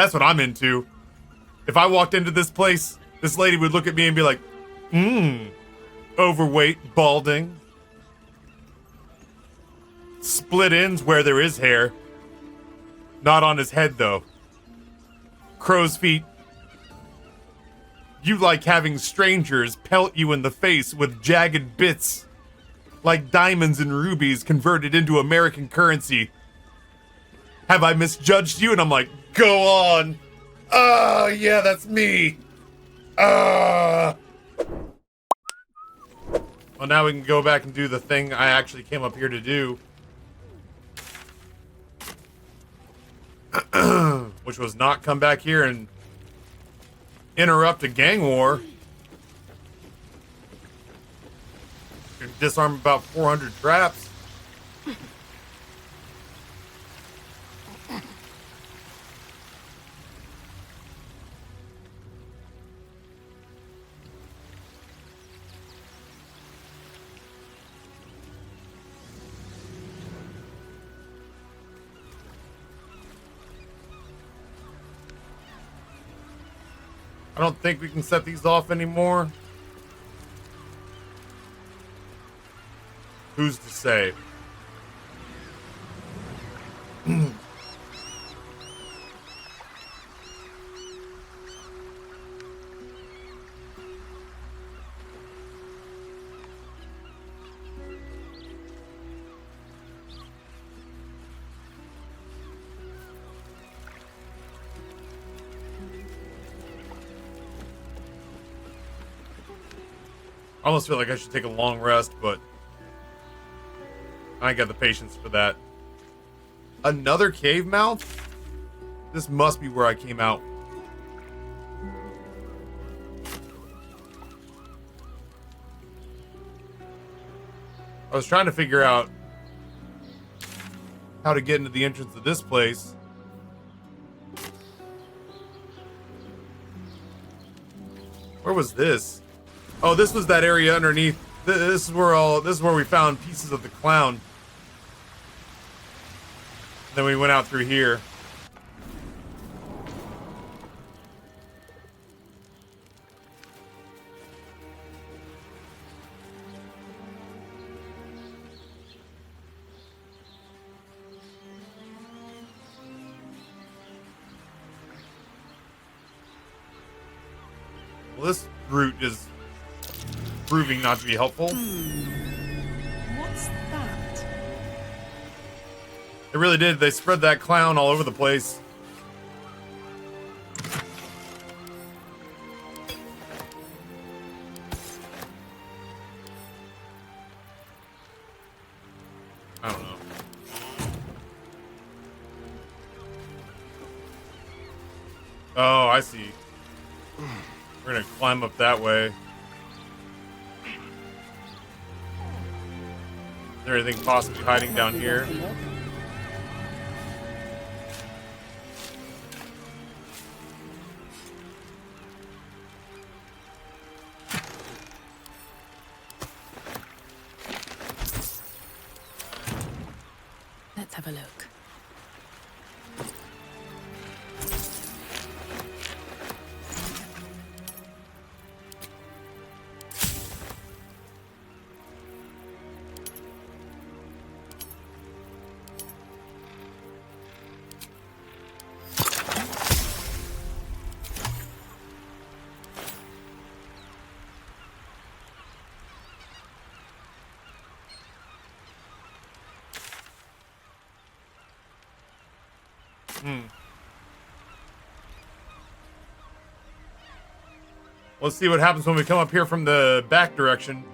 That's what I'm into. If I walked into this place, this lady would look at me and be like, overweight, balding. Split ends where there is hair. Not on his head, though. Crow's feet. You like having strangers pelt you in the face with jagged bits, like diamonds and rubies converted into American currency. Have I misjudged you? And I'm like, go on. Yeah, that's me. Well, now we can go back and do the thing I actually came up here to do. Which was not come back here and interrupt a gang war. Disarm about 400 traps. I don't think we can set these off anymore. Who's to say? I almost feel like I should take a long rest, but I ain't got the patience for that. Another cave mount? This must be where I came out. I was trying to figure out how to get into the entrance of this place. Where was this? Oh, this was that area underneath. This is where we found pieces of the clown. Then we went out through here. Well, this route is proving not to be helpful. What's that? It really did. They spread that clown all over the place. I don't know. Oh, I see. We're gonna climb up that way. Is there anything possibly hiding down here? Let's have a look. Let's see what happens when we come up here from the back direction.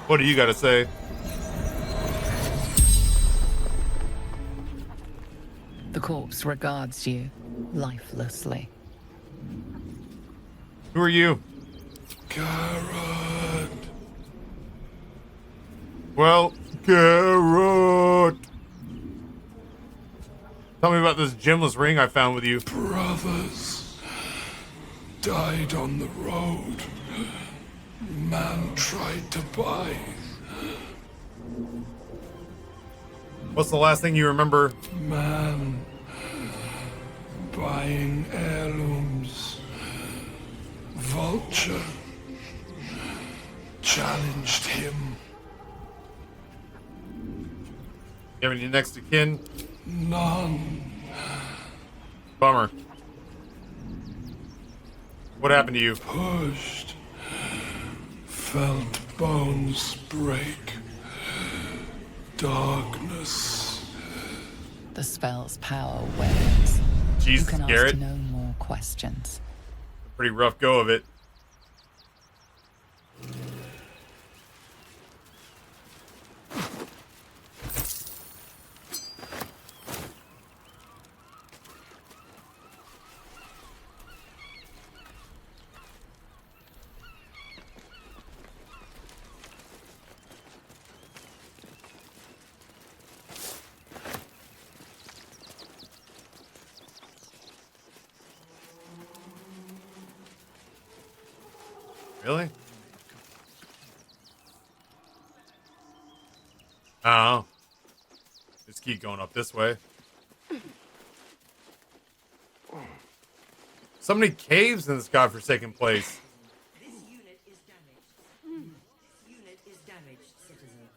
What do you got to say? The corpse regards you lifelessly. Who are you? Garrett. Well, Garrett. Tell me about this gemless ring I found with you. Brothers. died on the road. Man tried to buy. What's the last thing you remember? Man buying heirlooms. Vulture challenged him. You have any next of kin? None. Bummer. What happened to you? Pushed. Felt bones break. Darkness. The spell's power wanes. Jesus, You can Garrett. ask no more questions. Pretty rough go of it. Really? Oh. Just keep going up this way. So many caves in this godforsaken place. This unit is damaged. This unit is damaged, citizen.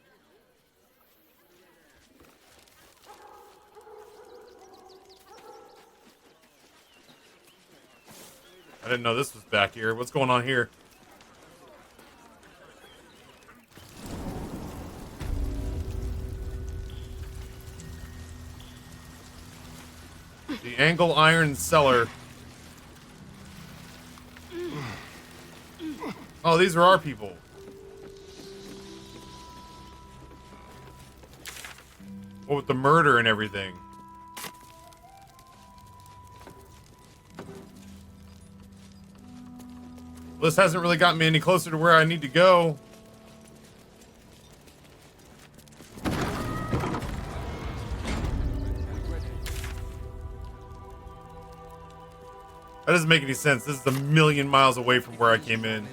I didn't know this was back here. What's going on here? The Angle Iron Cellar. Oh, these are our people. What with the murder and everything. This hasn't really gotten me any closer to where I need to go. That doesn't make any sense. This is a million miles away from where I came in.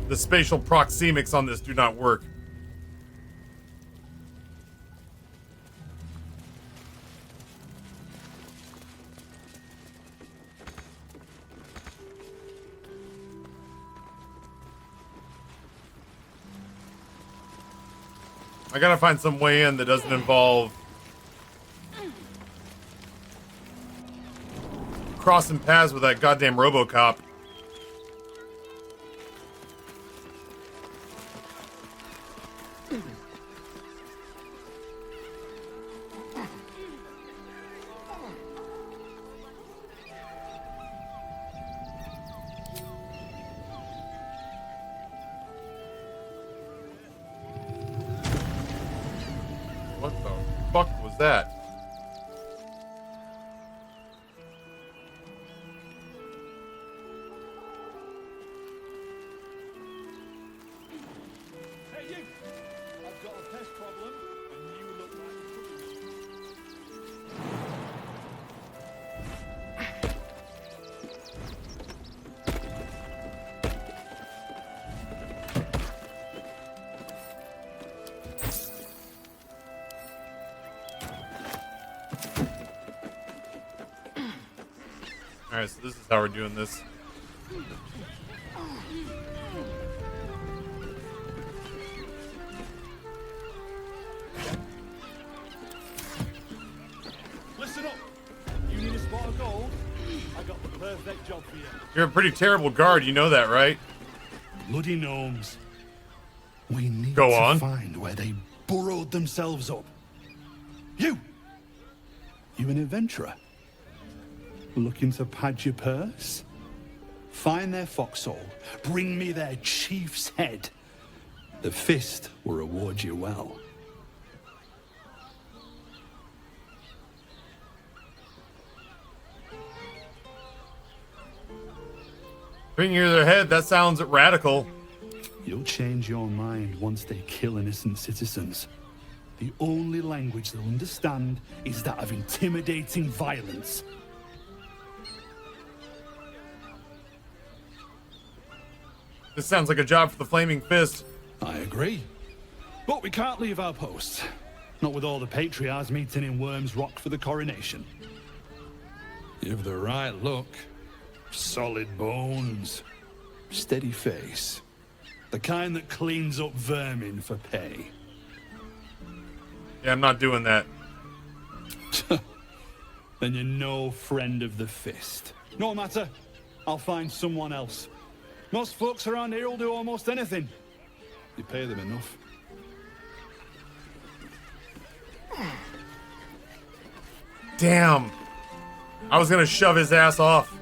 The spatial proxemics on this do not work. I gotta find some way in that doesn't involve crossing paths with that goddamn RoboCop. What the fuck was that? Hey you! I've got a pest problem, and you look like Alright, so this is how we're doing this. Listen up! You need a spot of gold? I got the perfect job for you. You're a pretty terrible guard, you know that, right? Bloody gnomes. We need Go to on. find where they burrowed themselves up. You an adventurer? Looking to pad your purse? Find their foxhole. Bring me their chief's head. The fist will reward you well. Bring you their head, that sounds radical. You'll change your mind once they kill innocent citizens. The only language they'll understand is that of intimidating violence. This sounds like a job for the Flaming Fist. I agree. But we can't leave our post. Not with all the patriarchs meeting in Worm's Rock for the coronation. You've the right look. Solid bones. Steady face. The kind that cleans up vermin for pay. Yeah, I'm not doing that. Then you're no friend of the fist. No matter. I'll find someone else. Most folks around here will do almost anything. You pay them enough. Damn. I was gonna shove his ass off.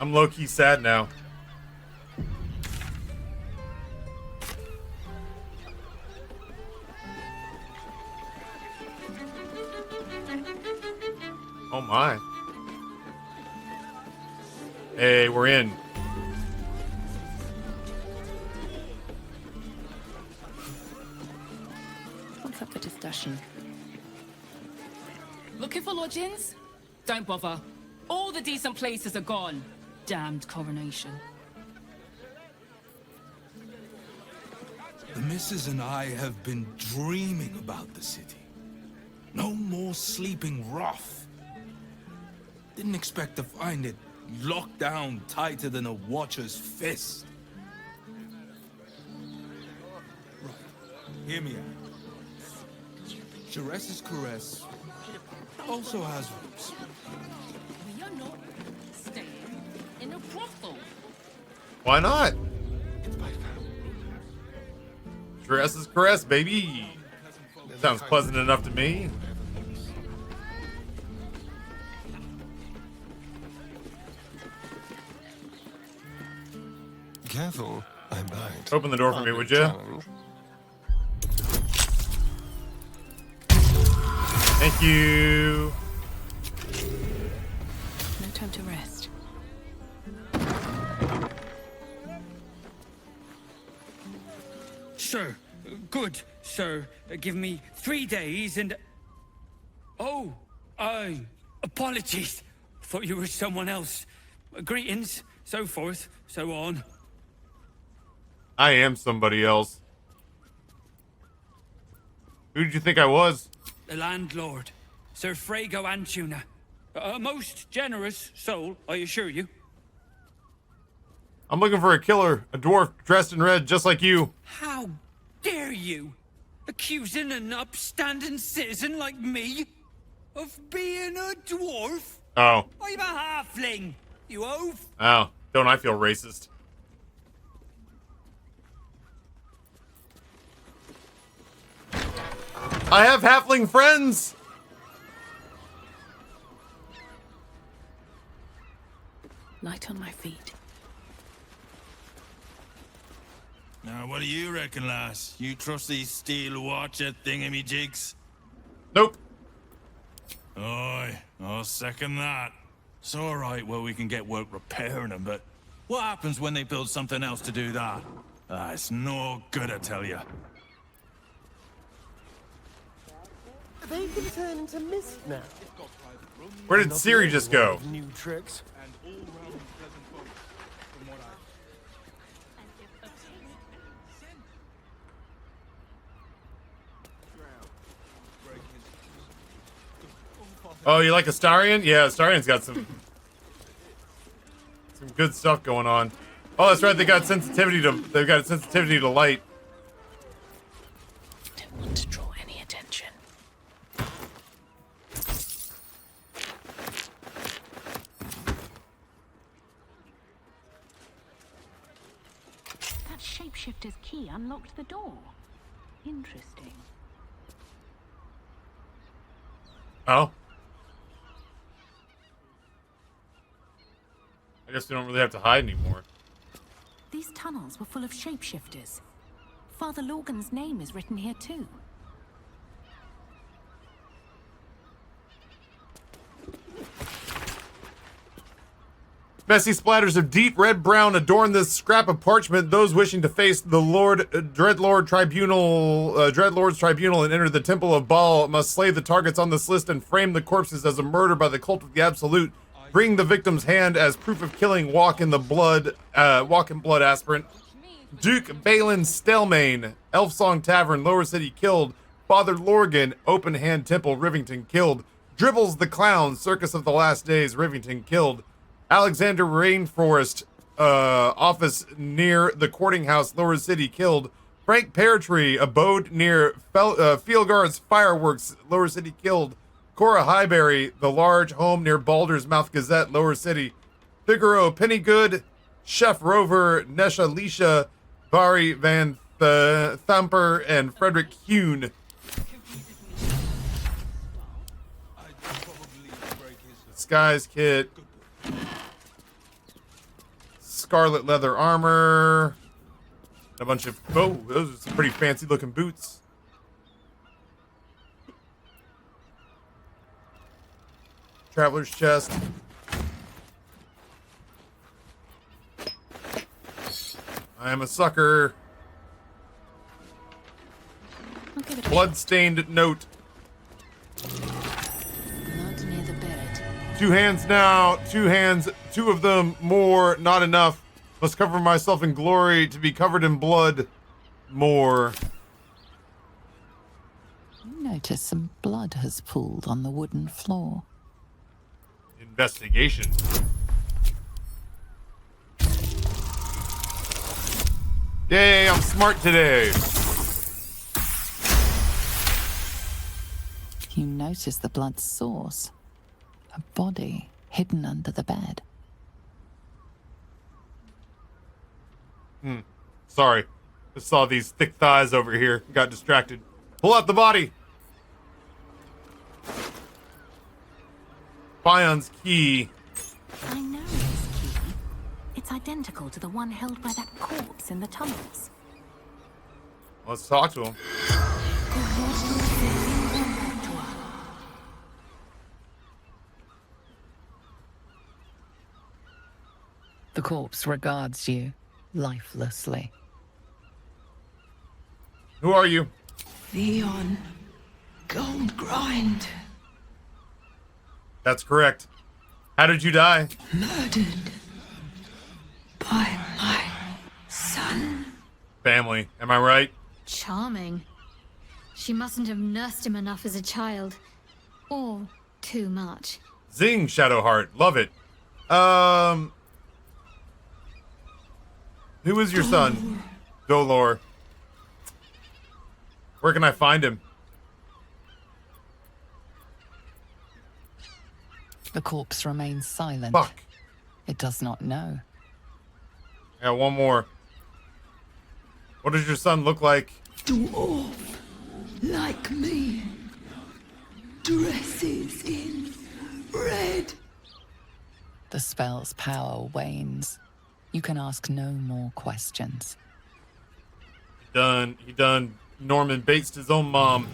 I'm low-key sad now. Oh my. Hey, we're in. What's up for discussion? Looking for lodgings? Don't bother. All the decent places are gone. Damned coronation. The missus and I have been dreaming about the city. No more sleeping rough. Didn't expect to find it locked down tighter than a watcher's fist. Right, hear me out. Jares's caress also has roots. We are not staying in a brothel. Why not? Dress is caress, baby. Sounds pleasant enough to me. Careful, I bite. Open the door for me, would you? Challenge. Thank you. No time to rest. Sir, good, sir. Give me 3 days and... Oh, apologies. Thought you were someone else. Greetings, so forth, so on. I am somebody else. Who did you think I was? The landlord, Sir Frago Antuna. A most generous soul, I assure you. I'm looking for a killer, a dwarf dressed in red, just like you. How dare you? Accusing an upstanding citizen like me of being a dwarf? Oh. I'm a halfling, you oaf. Oh. Don't I feel racist? I have halfling friends! Light on my feet. Now, what do you reckon, lass? You trust these steel watcher thingamajigs? Nope. Aye, I'll second that. It's alright, well, we can get work repairing them, but what happens when they build something else to do that? It's no good, I tell you. They can turn into mist now. Where did Siri just go? New tricks. Oh, you like Astarion? Yeah, Astarion's got some good stuff going on. Oh, that's right. They've got sensitivity to light. Don't want to draw any attention. That shapeshifter's key unlocked the door. Interesting. Oh. I guess we don't really have to hide anymore. These tunnels were full of shapeshifters. Father Lorgan's name is written here too. Messy splatters of deep red-brown adorn this scrap of parchment. Those wishing to face the Dreadlord's tribunal and enter the Temple of Baal must slay the targets on this list and frame the corpses as a murder by the cult of the Absolute. Bring the victim's hand as proof of killing. Walk in blood aspirant. Duke Balin Stelmane, Elf Song Tavern, Lower City killed. Father Lorgan, Open Hand Temple, Rivington killed. Dribbles the Clown, Circus of the Last Days, Rivington killed. Alexander Rainforest, office near the Courting House, Lower City killed. Frank Peartree, abode near Fieldguard's Fireworks, Lower City killed. Cora Highberry, the large home near Baldur's Mouth Gazette, Lower City. Figaro Pennygood, Chef Rover, Nesha Leisha, Barry Van Thumper, and Frederick Hune. Disguise kit. Scarlet leather armor. A bunch of, oh, those are some pretty fancy looking boots. Traveler's chest. I am a sucker. Blood-stained note. Blood near the bed. 2 hands now. 2 hands. 2 of them more. Not enough. Must cover myself in glory to be covered in blood. More. You notice some blood has pooled on the wooden floor. Investigation. Yay, I'm smart today. You notice the blood's source. A body hidden under the bed. Sorry. Just saw these thick thighs over here. Got distracted. Pull out the body. Bion's key. I know this key. It's identical to the one held by that corpse in the tunnels. Let's talk to him. The corpse regards you lifelessly. Who are you? Theon Goldgrind. That's correct. How did you die? Murdered by my son. Family. Am I right? Charming. She mustn't have nursed him enough as a child. Or too much. Zing, Shadowheart. Love it. Who is your son? Dolor. Where can I find him? The corpse remains silent. Fuck. It does not know. I got one more. What does your son look like? Dwarf, like me. Dresses in red. The spell's power wanes. You can ask no more questions. He done Norman Bates his own mom.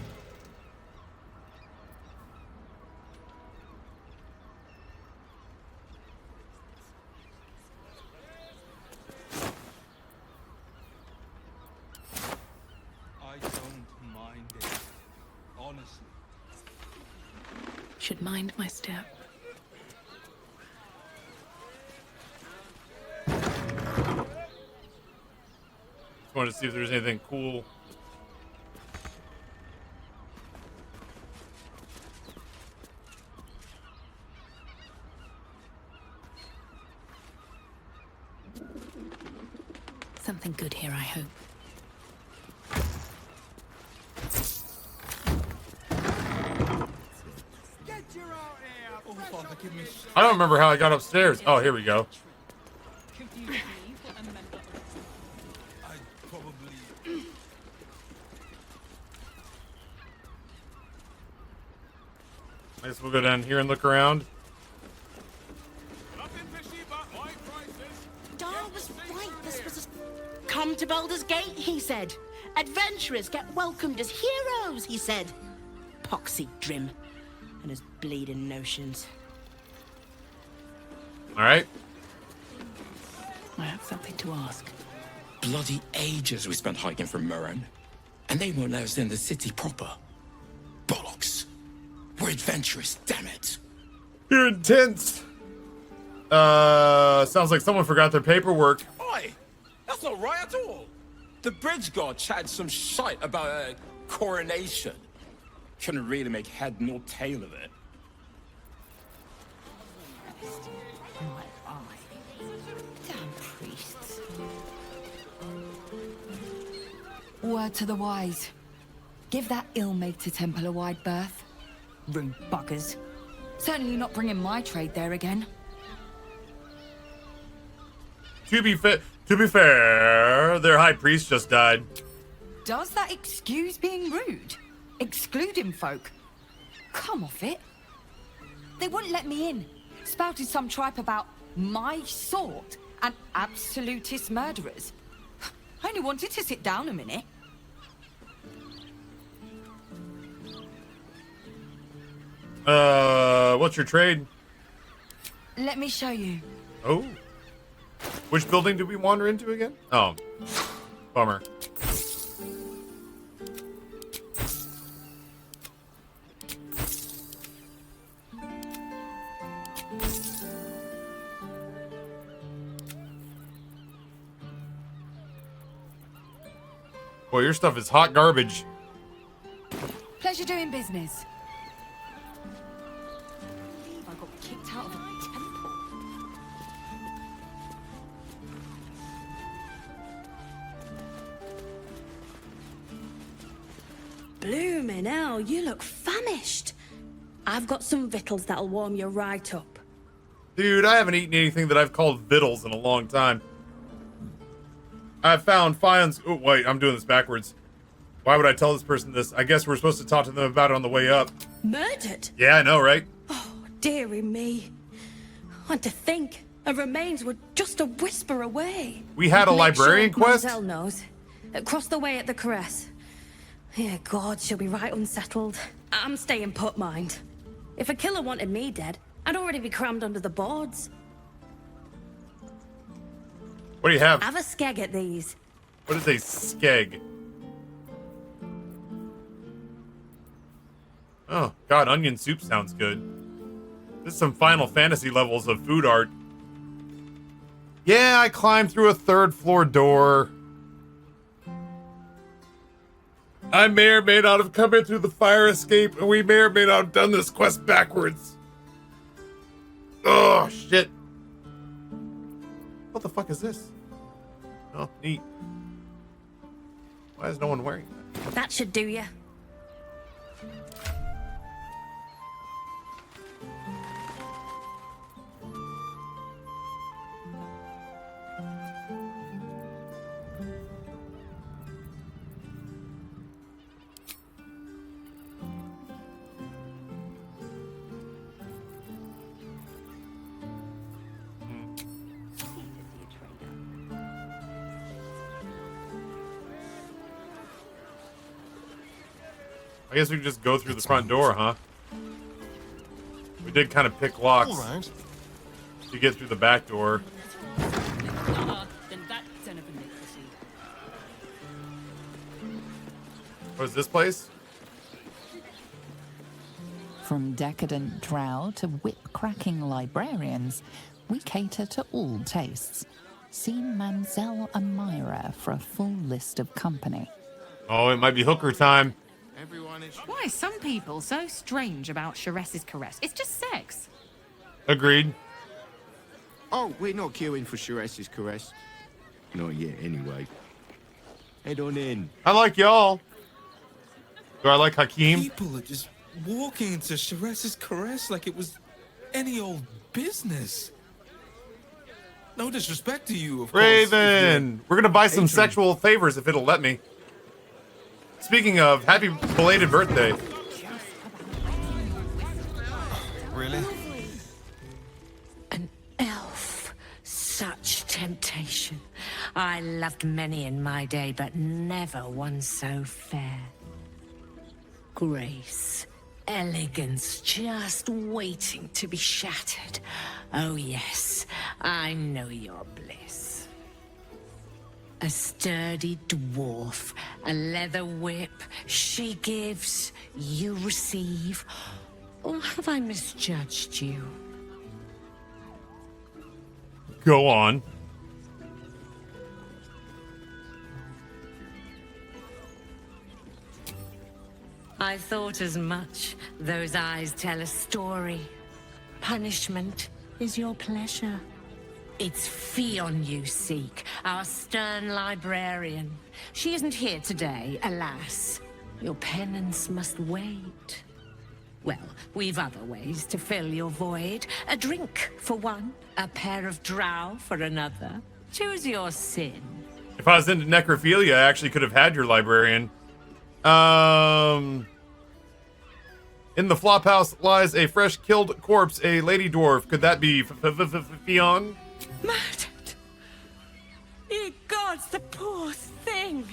I don't mind it, honestly. Should mind my step. Just wanted to see if there's anything cool. Something good here, I hope. I don't remember how I got upstairs. Oh, here we go. I guess we'll go down here and look around. Dar was right. This was come to Baldur's Gate, he said. Adventurers get welcomed as heroes, he said. Poxy Drim and his bleeding notions. All right. I have something to ask. Bloody ages we spent hiking from Murren, and they won't let us in the city proper. Bollocks. We're adventurous, damn it. You're intense. Sounds like someone forgot their paperwork. Oi! That's not right at all. The bridge guard chatted some shite about a coronation. Couldn't really make head nor tail of it. Damn priests. Word to the wise. Give that ill-mated temple a wide berth. Rude buggers. Certainly not bringing my trade there again. To be fair, their high priest just died. Does that excuse being rude? Excluding folk? Come off it. They wouldn't let me in. Spouted some tripe about my sort and absolutist murderers. I only wanted to sit down a minute. What's your trade? Let me show you. Oh. Which building did we wander into again? Oh. Bummer. Boy, your stuff is hot garbage. Pleasure doing business. I got kicked out of a temple. Bloomin' hell, you look famished. I've got some victuals that'll warm you right up. Dude, I haven't eaten anything that I've called victuals in a long time. I've found finds. Oh, wait, I'm doing this backwards. Why would I tell this person this? I guess we're supposed to talk to them about it on the way up. Murdered? Yeah, I know, right? Oh, dearie me. And to think, her remains were just a whisper away. We had a Make librarian sure quest? Mademoiselle knows. Across the way at the caress. Yeah, God, she'll be right unsettled. I'm staying put, mind. If a killer wanted me dead, I'd already be crammed under the boards. What do you have? Have a skeg at these. What is a skeg? Oh, God, onion soup sounds good. This is some Final Fantasy levels of food art. Yeah, I climbed through a third floor door. I may or may not have come in through the fire escape, and we may or may not have done this quest backwards. Oh, shit. What the fuck is this? Oh, neat. Why is no one wearing that? That should do ya. I guess we can just go through the front door, huh? We did kind of pick locks to get through the back door. Then that's anything. What is this place? From decadent drow to whip-cracking librarians, we cater to all tastes. See Mansell and Myra for a full list of company. Oh, it might be hooker time. Why are some people so strange about Sharess's caress? It's just sex. Agreed. Oh, we're not queuing for Sharess's caress. Not yet, anyway. Head on in. I like y'all. Do I like Hakeem? People are just walking into Sharess's caress like it was any old business. No disrespect to you, of course. Raven! We're gonna buy some sexual favors if it'll let me. Speaking of, happy belated birthday. Really? An elf. Such temptation. I loved many in my day, but never one so fair. Grace. Elegance just waiting to be shattered. Oh yes, I know your bliss. A sturdy dwarf, a leather whip, she gives, you receive. Or have I misjudged you? go on. I thought as much. Those eyes tell a story. Punishment is your pleasure. It's Fionn you seek, our stern librarian. She isn't here today, alas. Your penance must wait. Well, we've other ways to fill your void. A drink for one, a pair of drow for another. Choose your sin. If I was into necrophilia, I actually could have had your librarian. In the flop house lies a fresh killed corpse, a lady dwarf. Could that be Fionn? Murdered! Ye gods, the poor thing!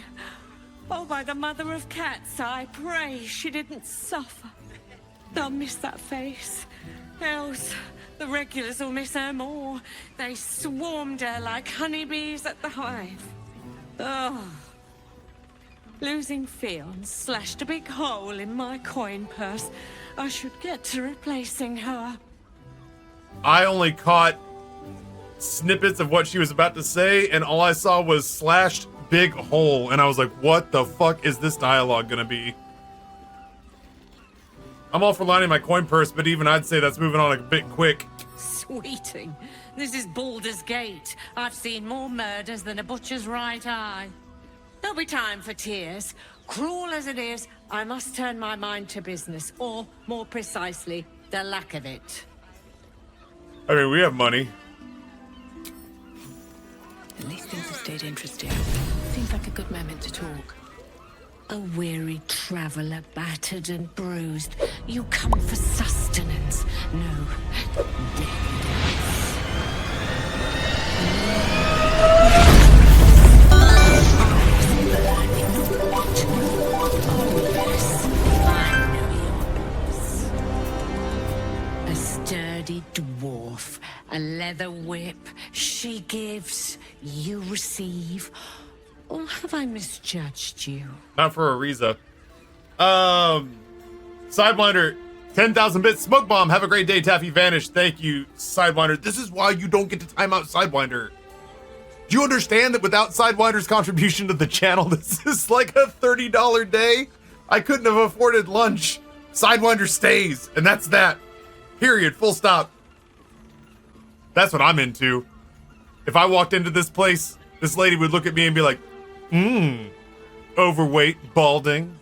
Oh, by the mother of cats, I pray she didn't suffer. They'll miss that face. Else, the regulars will miss her more. They swarmed her like honeybees at the hive. Oh. Losing Fionn slashed a big hole in my coin purse. I should get to replacing her. I only caught snippets of what she was about to say, and all I saw was slashed big hole, and I was like, what the fuck is this dialogue gonna be? I'm all for lining my coin purse, but even I'd say that's moving on a bit quick. Sweeting, this is Baldur's Gate. I've seen more murders than a butcher's right eye. There'll be time for tears. Cruel as it is, I must turn my mind to business, or, more precisely, the lack of it. I mean, we have money. At least things have stayed interesting. Seems like a good moment to talk. A weary traveler, battered and bruised. You come for sustenance. No, a sturdy dwarf, a leather whip. She gives, you receive. Or have I misjudged you? Not for a Riza. Sidewinder, 10,000 bits. Smoke Bomb, have a great day. Taffy vanished. Thank you, Sidewinder. This is why you don't get to time out Sidewinder. Do you understand that without Sidewinder's contribution to the channel, this is like a $30 day? I couldn't have afforded lunch. Sidewinder stays, and that's that. Period. Full stop. That's what I'm into. If I walked into this place, this lady would look at me and be like, overweight, balding.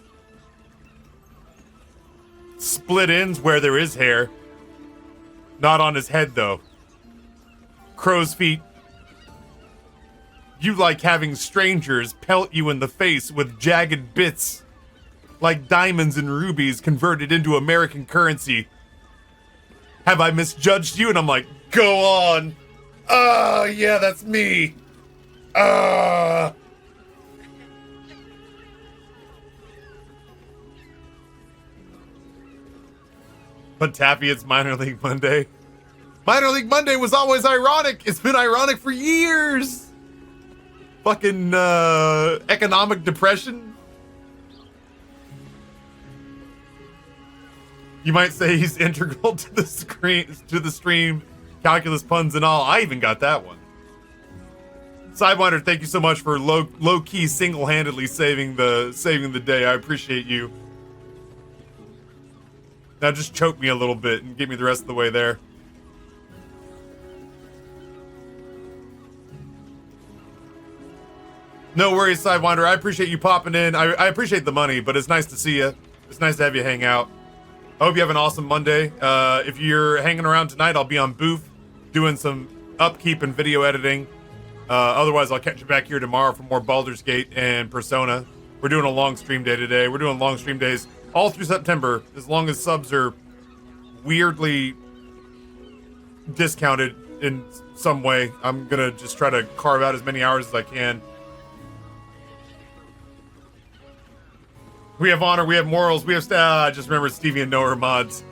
Split ends where there is hair. Not on his head, though. Crow's feet. You like having strangers pelt you in the face with jagged bits. Like diamonds and rubies converted into American currency. Have I misjudged you? And I'm like, go on. Oh, yeah, that's me. But Taffy, it's Minor League Monday. Minor League Monday was always ironic. It's been ironic for years. Fucking economic depression. You might say he's integral to the stream, calculus puns and all. I even got that one. Sidewinder, thank you so much for low key single-handedly saving the day. I appreciate you. Now just choke me a little bit and get me the rest of the way there. No worries, Sidewinder. I appreciate you popping in. I appreciate the money, but it's nice to see you. It's nice to have you hang out. I hope you have an awesome Monday. If you're hanging around tonight, I'll be on Booth doing some upkeep and video editing. Otherwise, I'll catch you back here tomorrow for more Baldur's Gate and Persona. We're doing a long stream day today. We're doing long stream days all through September, as long as subs are weirdly discounted in some way. I'm gonna just try to carve out as many hours as I can. We have honor, we have morals, we have style. I just remembered Stevie and Noah are mods.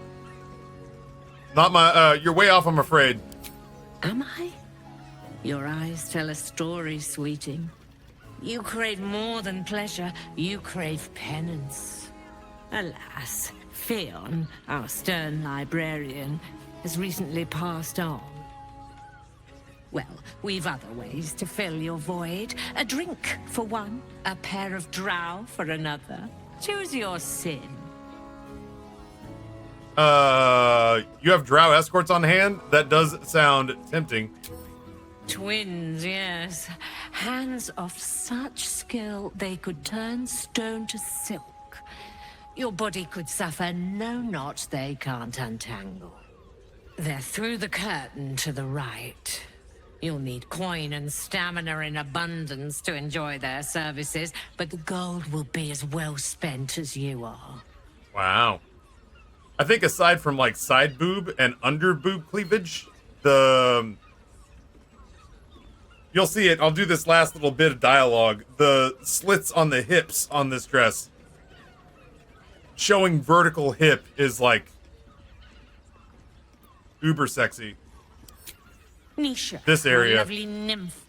Not my, you're way off, I'm afraid. Am I? Your eyes tell a story, sweeting. You crave more than pleasure, you crave penance. Alas, Fionn, our stern librarian, has recently passed on. Well, we've other ways to fill your void. A drink for one, a pair of drow for another. Choose your sin. You have drow escorts on hand? That does sound tempting. Twins, yes. Hands of such skill they could turn stone to silk. Your body could suffer no knot they can't untangle. They're through the curtain to the right. You'll need coin and stamina in abundance to enjoy their services, but the gold will be as well spent as you are. Wow. I think aside from like side boob and under boob cleavage, you'll see it. I'll do this last little bit of dialogue. The slits on the hips on this dress, showing vertical hip, is like uber sexy. Nisha, This area. a lovely nymph.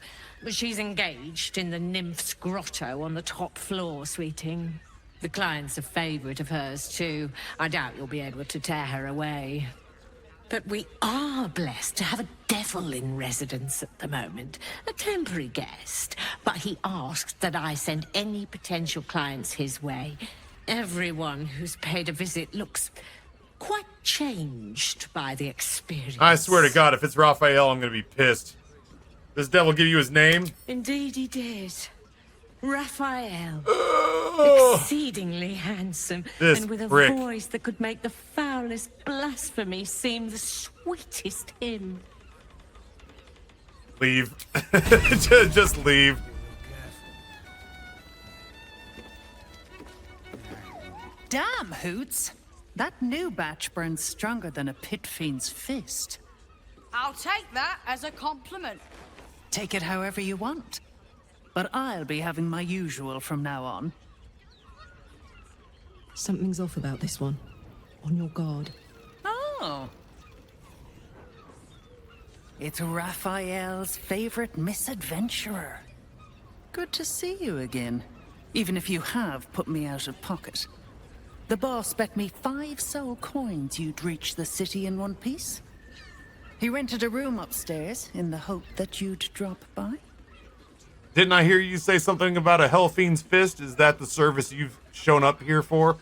She's engaged in the nymph's grotto on the top floor, sweeting. The client's a favorite of hers, too. I doubt you'll be able to tear her away. But we are blessed to have a devil in residence at the moment. A temporary guest. But he asked that I send any potential clients his way. Everyone who's paid a visit looks quite changed by the experience. I swear to God, if it's Raphael, I'm gonna be pissed. This devil give you his name? Indeed he did. Raphael. Exceedingly handsome. This and with a prick. voice that could make the foulest blasphemy seem the sweetest hymn. Leave. Just leave. Damn, Hoots. That new batch burns stronger than a pit fiend's fist. I'll take that as a compliment. Take it however you want. But I'll be having my usual from now on. Something's off about this one. On your guard. Oh. It's Raphael's favorite misadventurer. Good to see you again. Even if you have put me out of pocket. The boss bet me 5 soul coins you'd reach the city in one piece. He rented a room upstairs in the hope that you'd drop by. Didn't I hear you say something about a Hellfiend's Fist? Is that the service you've shown up here for?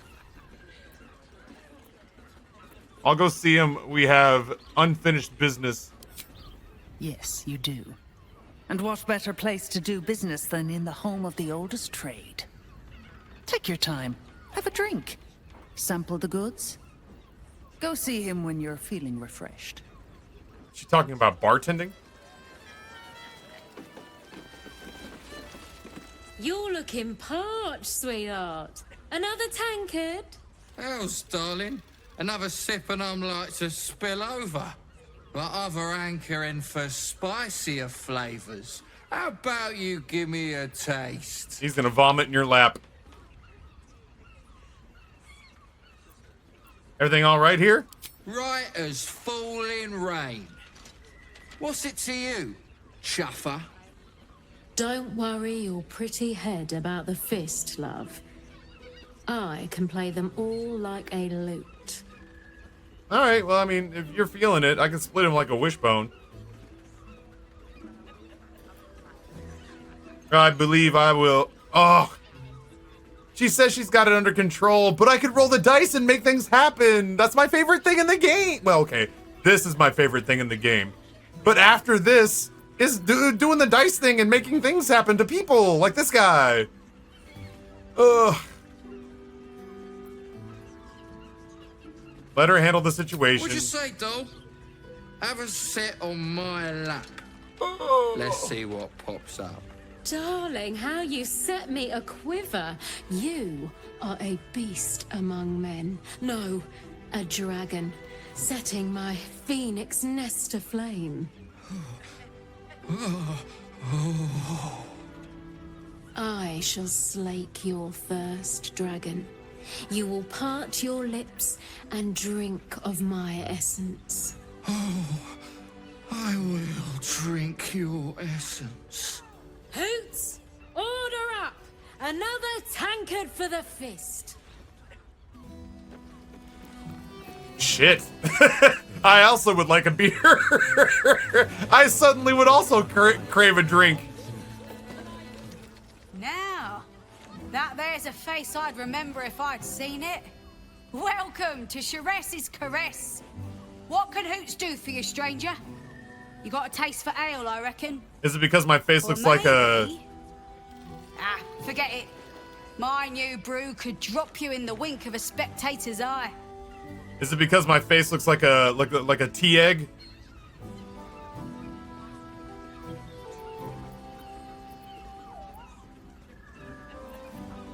I'll go see him. We have unfinished business. Yes, you do. And what better place to do business than in the home of the oldest trade? Take your time. Have a drink. Sample the goods. Go see him when you're feeling refreshed. She talking about bartending? You're looking parched, sweetheart. Another tankard? Hells, darling. Another sip and I'm like to spill over. Like other anchoring for spicier flavors. How about you give me a taste? He's gonna vomit in your lap. Everything all right here? Right as falling rain. What's it to you, chuffer? Don't worry your pretty head about the fist, love. I can play them all like a lute. All right, well, I mean, if you're feeling it, I can split him like a wishbone. I believe I will. Oh. She says she's got it under control, but I could roll the dice and make things happen. That's my favorite thing in the game. Well, okay, this is my favorite thing in the game. But after this is doing the dice thing and making things happen to people, like this guy. Ugh. Let her handle the situation. What'd you say, doll? Have a sit on my lap. Let's see what pops up. Darling, how you set me a quiver. You are a beast among men. No, a dragon, setting my phoenix nest aflame. I shall slake your thirst, dragon. You will part your lips and drink of my essence. Oh, I will drink your essence. Hoots, order up! Another tankard for the fist. Shit. I also would like a beer. I suddenly would also crave a drink. Now, that there's a face I'd remember if I'd seen it. Welcome to Sheress's Caress. What can Hoots do for you, stranger? You got a taste for ale, I reckon. Is it because my face looks like a... Ah, forget it. My new brew could drop you in the wink of a spectator's eye. Is it because my face looks like a tea egg?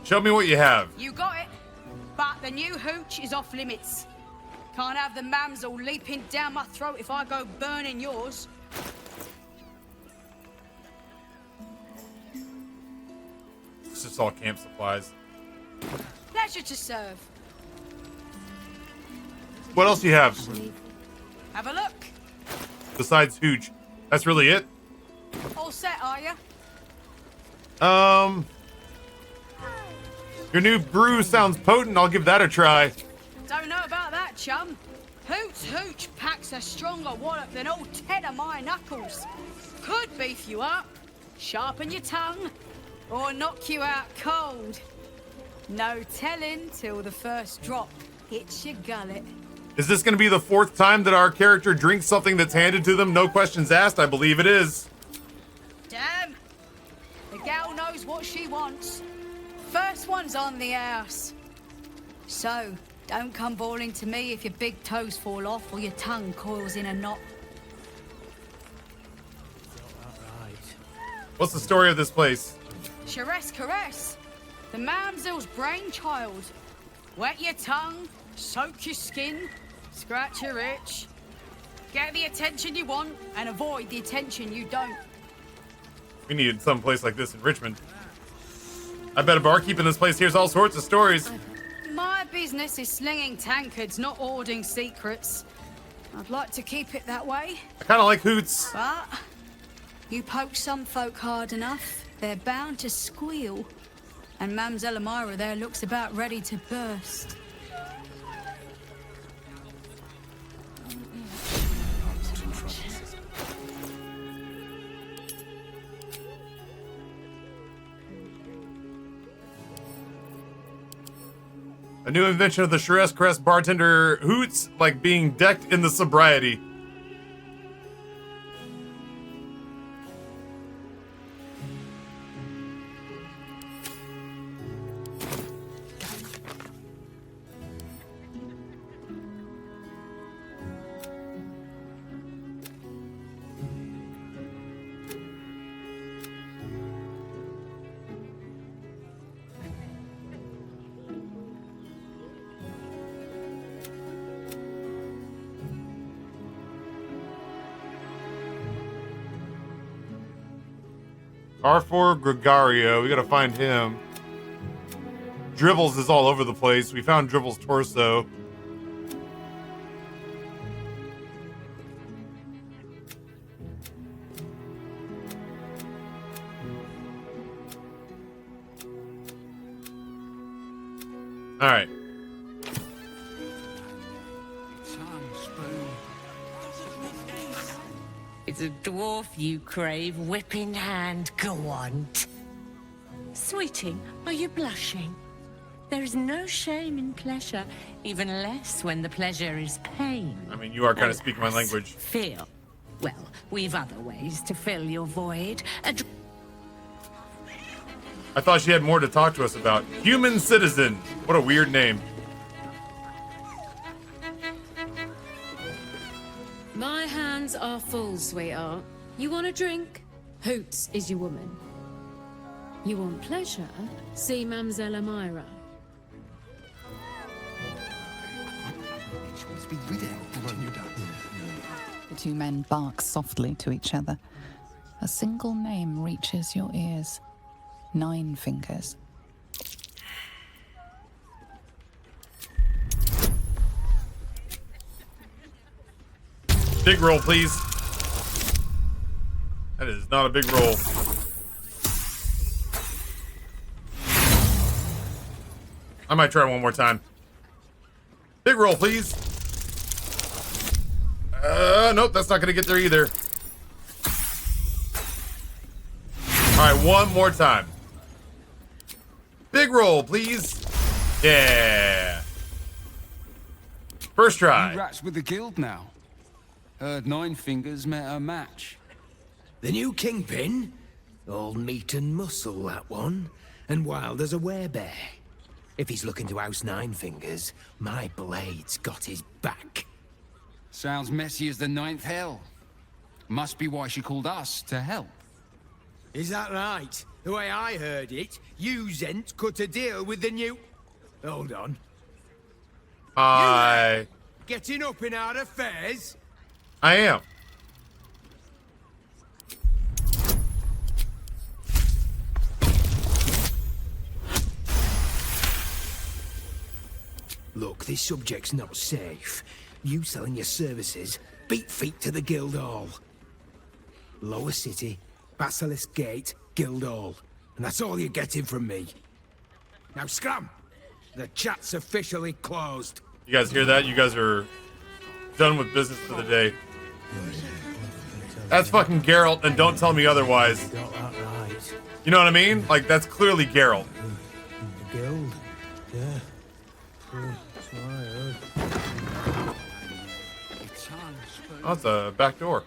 Show me what you have. You got it. But the new hooch is off limits. Can't have the mamsel leaping down my throat if I go burning yours. It's just all camp supplies. Pleasure to serve. What else do you have? Have a look. Besides hooch. That's really it? All set, are you? Your new brew sounds potent. I'll give that a try. Don't know about that, chum. Hoots Hooch packs a stronger wallop than all 10 of my knuckles. Could beef you up, sharpen your tongue, or knock you out cold. No telling till the first drop hits your gullet. Is this going to be the 4th time that our character drinks something that's handed to them? No questions asked. I believe it is. Damn. The gal knows what she wants. First one's on the house. So, don't come bawling to me if your big toes fall off or your tongue coils in a knot. What's the story of this place? Sheress Caress, the mamsel's brainchild. Wet your tongue, soak your skin, scratch your itch. Get the attention you want and avoid the attention you don't. We needed some place like this in Richmond. I bet a barkeep in this place hears all sorts of stories. My business is slinging tankards, not hoarding secrets. I'd like to keep it that way. I kind of like hoots. But you poke some folk hard enough, they're bound to squeal. And Mamselle Elmira there looks about ready to burst. A new invention of the Sheress Crest bartender hoots like being decked in the sobriety. R4 Gregario, we gotta find him. Dribbles is all over the place. We found Dribbles' torso. Alright. It's a dwarf you crave, whip in hand. Go on. Sweeting, are you blushing? There is no shame in pleasure, even less when the pleasure is pain. I mean, you are kind of speaking my language. Feel. Well, we've other ways to fill your void. I thought she had more to talk to us about. Human Citizen. What a weird name. My hands are full, sweetheart. You want a drink? Hoots is your woman. You want pleasure? See Mamselle Elmira. The two men bark softly to each other. A single name reaches your ears. 9 fingers. Big roll, please. That is not a big roll. I might try one more time. Big roll, please. Nope, that's not gonna get there either. Alright, one more time. Big roll, please. Yeah. First try. You rats with the guild now. Heard Nine Fingers met a match. The new kingpin? All meat and muscle, that one. And wild as a werebear. If he's looking to oust Nine Fingers, my blade's got his back. Sounds messy as the ninth hell. Must be why she called us to help. Is that right? The way I heard it, you Zent cut a deal with the new... Hold on. Getting up in our affairs? I am. Look, this subject's not safe. You selling your services, beat feet to the Guildhall. Lower City, Basilisk Gate, Guildhall. And that's all you're getting from me. Now scram! The chat's officially closed. You guys hear that? You guys are done with business for the day. That's fucking Geralt, and don't tell me otherwise. You know what I mean? Like, that's clearly Geralt. The Guild? Yeah. Oh, it's a back door.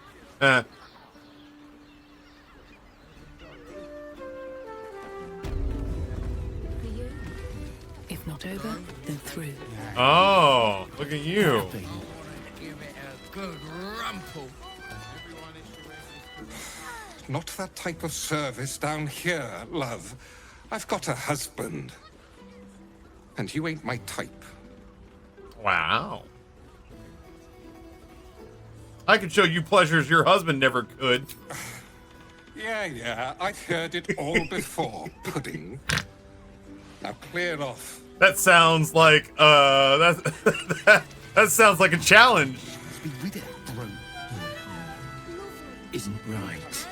If not over, then through. Oh, look at you. Give it a good rumple. Not that type of service down here, love. I've got a husband. And you ain't my type. Wow. I could show you pleasures your husband never could. Yeah, I've heard it all before, pudding. Now clear off. That sounds like that sounds like a challenge. Isn't right.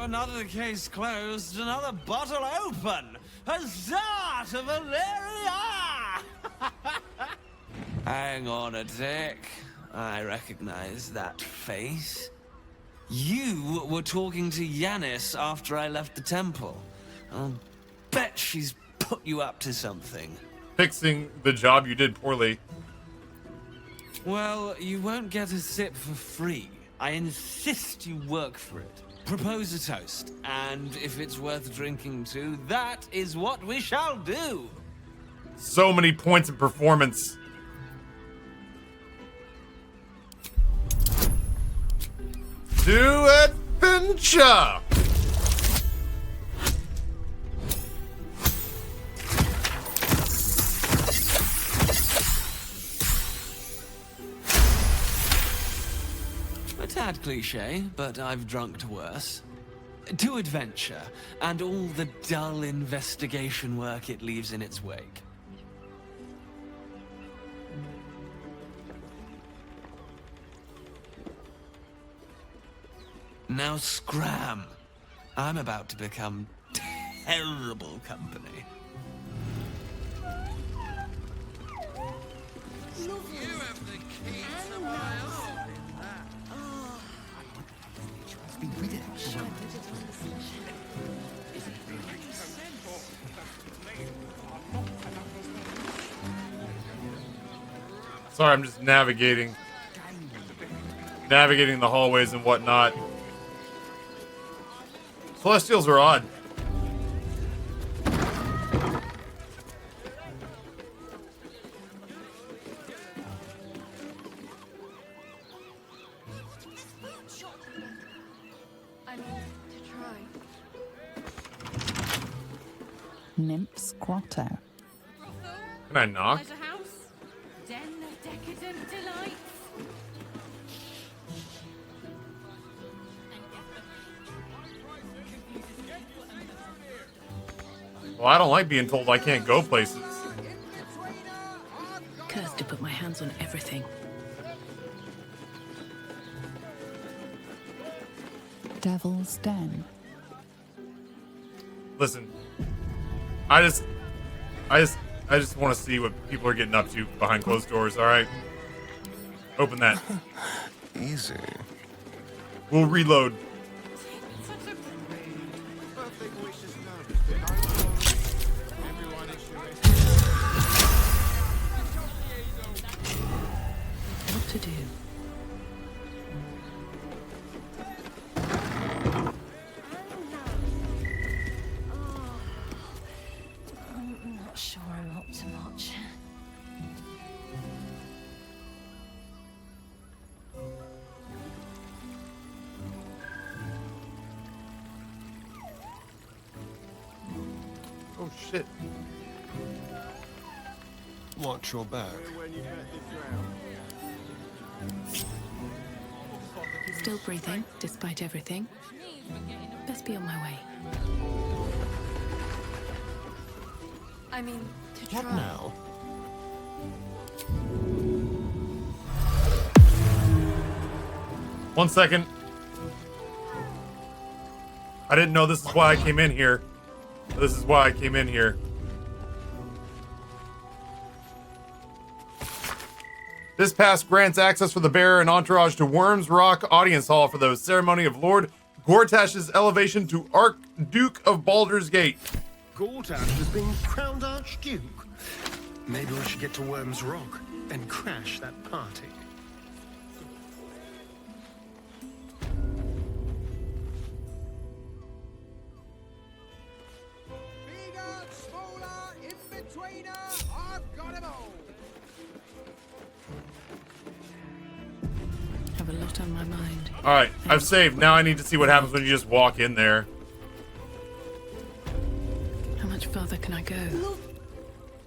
Another case closed, another bottle open. Huzzah to Valeria! Hang on a tick. I recognize that face. You were talking to Yanis after I left the temple. I'll bet she's put you up to something. Fixing the job you did poorly. Well, you won't get a sip for free. I insist you work for it. Propose a toast, and if it's worth drinking to, that is what we shall do. So many points in performance. To adventure! A tad cliche, but I've drunk to worse. To adventure, and all the dull investigation work it leaves in its wake. Now scram! I'm about to become terrible company. You have the key to my heart. Sorry, I'm just navigating the hallways and whatnot. Celestials are odd. Nymph's Grotto. Can I knock? Pleasure house, den of decadent delights. Well, I don't like being told I can't go places. Cursed to put my hands on everything. Devil's Den. Listen, I just want to see what people are getting up to behind closed doors. All right. Open that. Easy. We'll reload. What to do? I'm not sure I'm up to much. Oh shit. Watch your back. Still breathing, despite everything. Best be on my way. I mean, to try. What now? One second. I didn't know this is why I came in here. This is why I came in here. This pass grants access for the bearer and entourage to Worms Rock Audience Hall for the ceremony of Lord Gortash's elevation to Archduke of Baldur's Gate. Gortash has been crowned Archduke. Maybe we should get to Worms Rock and crash that party. Have a lot on my mind. All right, I've saved. Now I need to see what happens when you just walk in there. How much further can I go?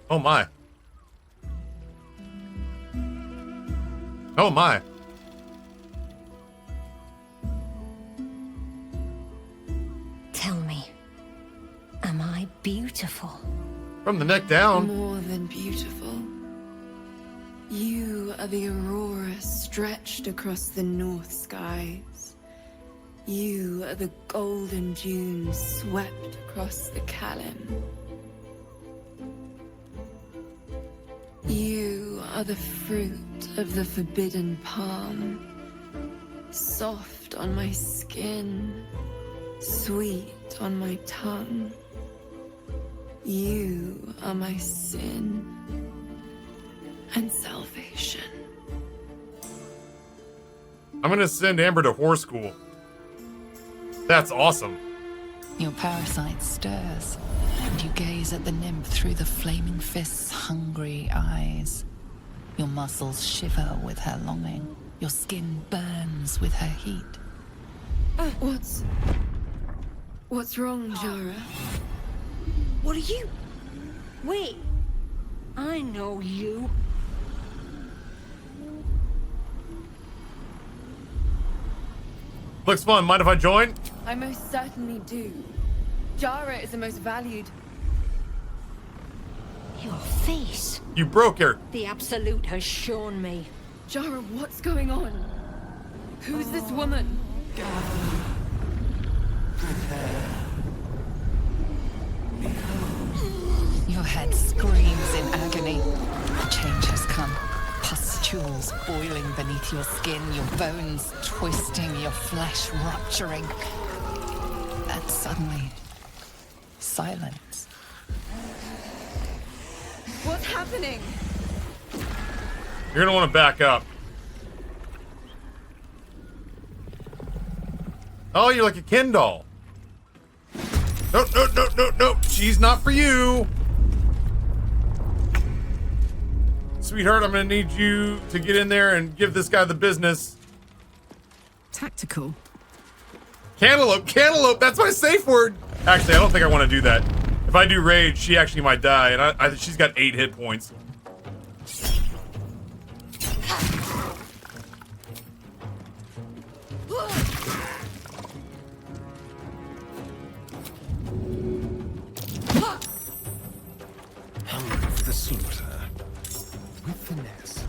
Oh my. Oh my. Tell me, am I beautiful? From the neck down. More than beautiful. You are the aurora stretched across the north skies. You are the golden dunes swept across the Calym. You are the fruit of the forbidden palm, soft on my skin, sweet on my tongue. You are my sin and salvation. I'm gonna send Amber to whore school. That's awesome. Your parasite stirs, and you gaze at the nymph through the flaming fist's hungry eyes. Your muscles shiver with her longing. Your skin burns with her heat. What's wrong, Jara? What are you? Wait, I know you. Looks fun. Mind if I join? I most certainly do. Jara is the most valued. Your face. You broke her. The Absolute has shown me. Jara, what's going on? Who's this woman? Your head screams in agony. The change has come. Pustules boiling beneath your skin, your bones twisting, your flesh rupturing. And suddenly, silence. What's happening? You're gonna want to back up. Oh, you're like a Ken doll. No, no, no, no, no. She's not for you. Sweetheart, I'm gonna need you to get in there and give this guy the business. Tactical. Cantaloupe, cantaloupe, that's my safe word. Actually, I don't think I want to do that. If I do rage, she actually might die, and she's got 8 hit points. Hungry for the slaughter. With finesse.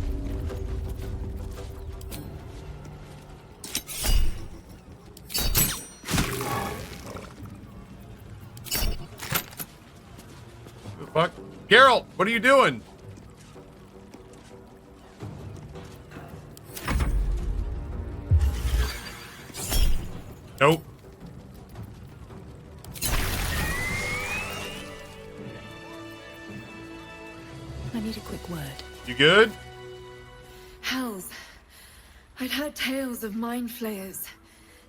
The fuck? Geralt, what are you doing? Nope. I need a quick word. You good? Hells. I'd heard tales of mind flayers.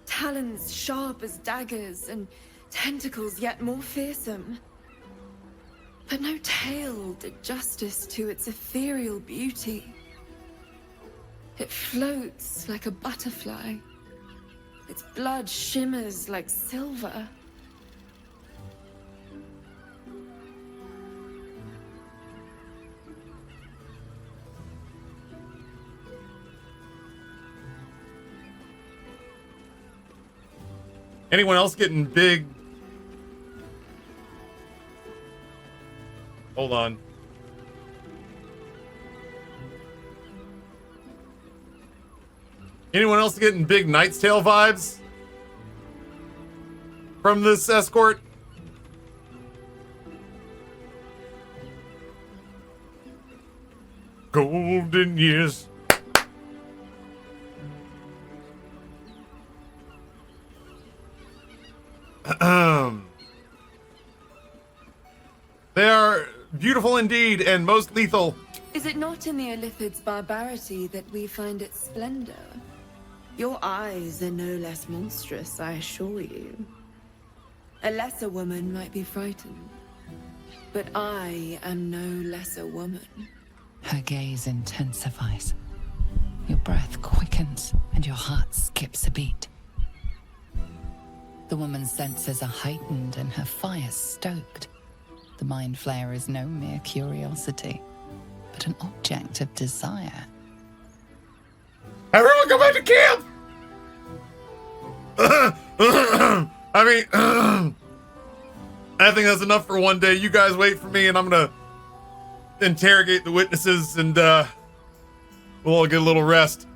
Talons sharp as daggers and tentacles yet more fearsome. But no tale did justice to its ethereal beauty. It floats like a butterfly. Its blood shimmers like silver. Anyone else getting big? Hold on. Anyone else getting big Knight's Tale vibes from this escort? Golden years. They are beautiful indeed and most lethal. Is it not in the Illithid's barbarity that we find its splendor? Your eyes are no less monstrous, I assure you. A lesser woman might be frightened, but I am no lesser woman. Her gaze intensifies. Your breath quickens and your heart skips a beat. The woman's senses are heightened and her fire stoked. The mind flayer is no mere curiosity, but an object of desire. Everyone go back to camp! I mean, I think that's enough for one day. You guys wait for me and I'm gonna interrogate the witnesses and we'll all get a little rest.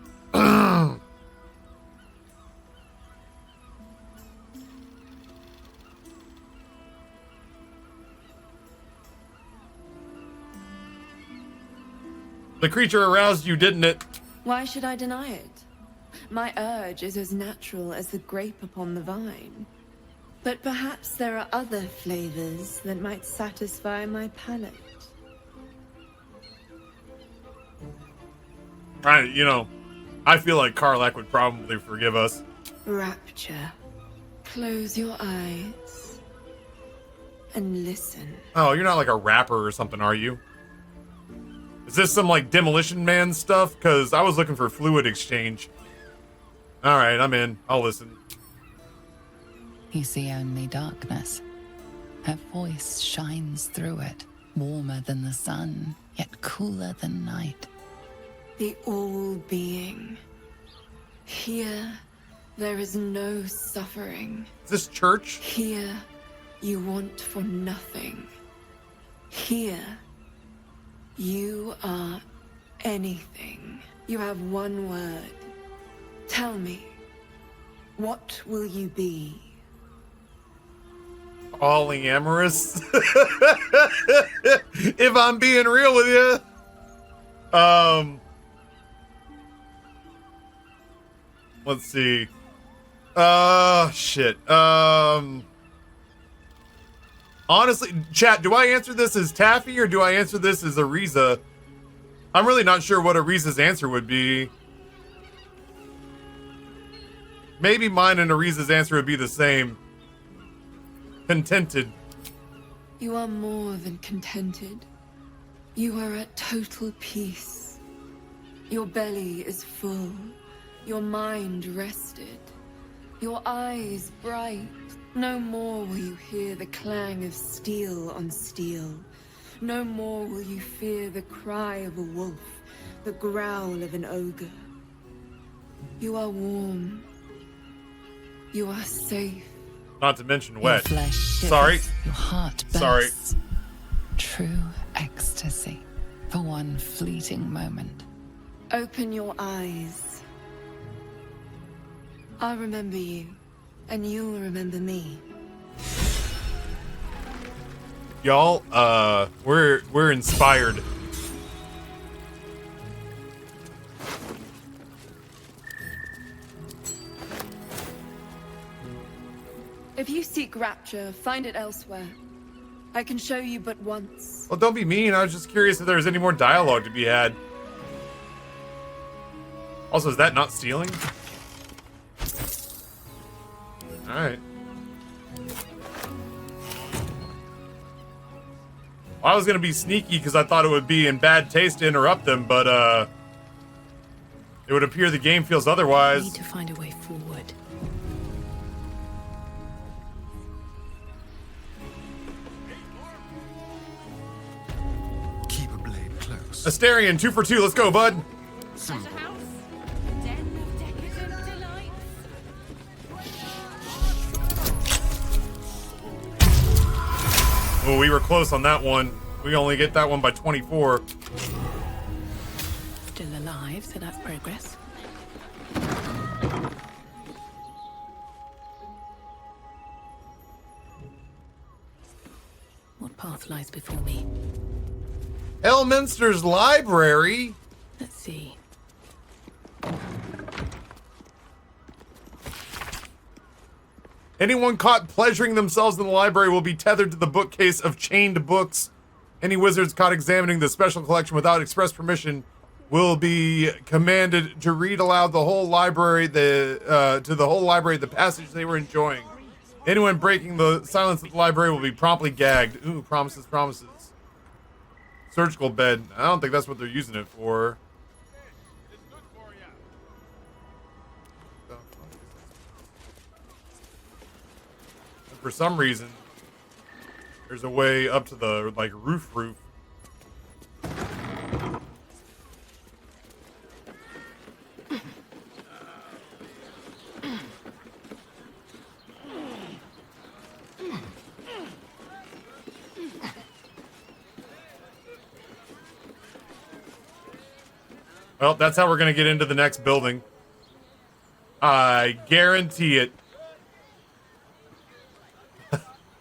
The creature aroused you, didn't it? Why should I deny it? My urge is as natural as the grape upon the vine. But perhaps there are other flavors that might satisfy my palate. I feel like Karlach would probably forgive us. Rapture. Close your eyes and listen. Oh, you're not like a rapper or something, are you? Is this some like Demolition Man stuff? Because I was looking for fluid exchange. Alright, I'm in. I'll listen. You see only darkness. Her voice shines through it, warmer than the sun, yet cooler than night. The all-being. Here, there is no suffering. Is this church? Here, you want for nothing. Here, you are anything. You have one word. Tell me, what will you be? Polyamorous? If I'm being real with you. Let's see. Shit. Honestly, chat, do I answer this as Taffy or do I answer this as Ariza? I'm really not sure what Ariza's answer would be. Maybe mine and Ariza's answer would be the same. Contented. You are more than contented. You are at total peace. Your belly is full. Your mind rested. Your eyes bright. No more will you hear the clang of steel on steel. No more will you fear the cry of a wolf, the growl of an ogre. You are warm. You are safe. Not to mention wet. Your flesh shivers, Sorry. Your heart bursts. Sorry. True ecstasy for one fleeting moment. Open your eyes. I'll remember you, and you'll remember me. Y'all, we're inspired. If you seek rapture, find it elsewhere. I can show you but once. Well, don't be mean. I was just curious if there was any more dialogue to be had. Also, is that not stealing? Alright. I was gonna be sneaky because I thought it would be in bad taste to interrupt them, but it would appear the game feels otherwise. We need to find a way forward. Keep a blade close. Asterion, 2 for 2. Let's go, bud. Oh, we were close on that one. We only get that one by 24. Still alive, so that's progress. What path lies before me? Elminster's library? Let's see. Anyone caught pleasuring themselves in the library will be tethered to the bookcase of chained books. Any wizards caught examining the special collection without express permission will be commanded to read aloud the whole library, to the whole library the passage they were enjoying. Anyone breaking the silence of the library will be promptly gagged. Ooh, promises, promises. Surgical bed. I don't think that's what they're using it for. For some reason, there's a way up to the, like, roof. Well, that's how we're gonna get into the next building. I guarantee it.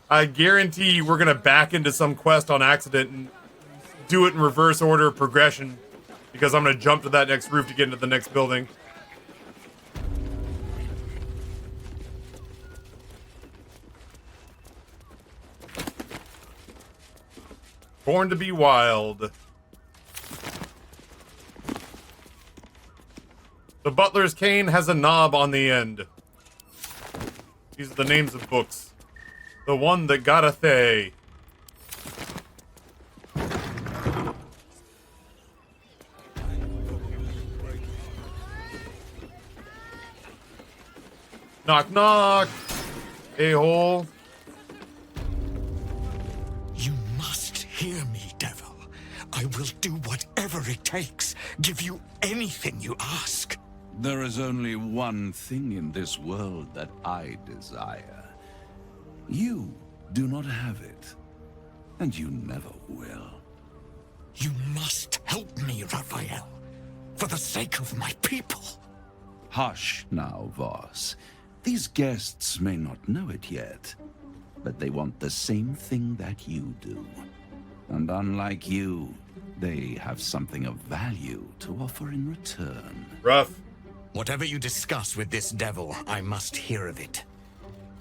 I guarantee you we're gonna back into some quest on accident and do it in reverse order of progression, because I'm gonna jump to that next roof to get into the next building. Born to be wild. The Butler's cane has a knob on the end. These are the names of books. The one that got a thay. Knock, knock. A-hole. You must hear me, devil. I will do whatever it takes. Give you anything you ask. There is only one thing in this world that I desire. You do not have it, and you never will. You must help me, Raphael, for the sake of my people. Hush now, Voss. These guests may not know it yet, but they want the same thing that you do. And unlike you, they have something of value to offer in return. Rough. Whatever you discuss with this devil, I must hear of it.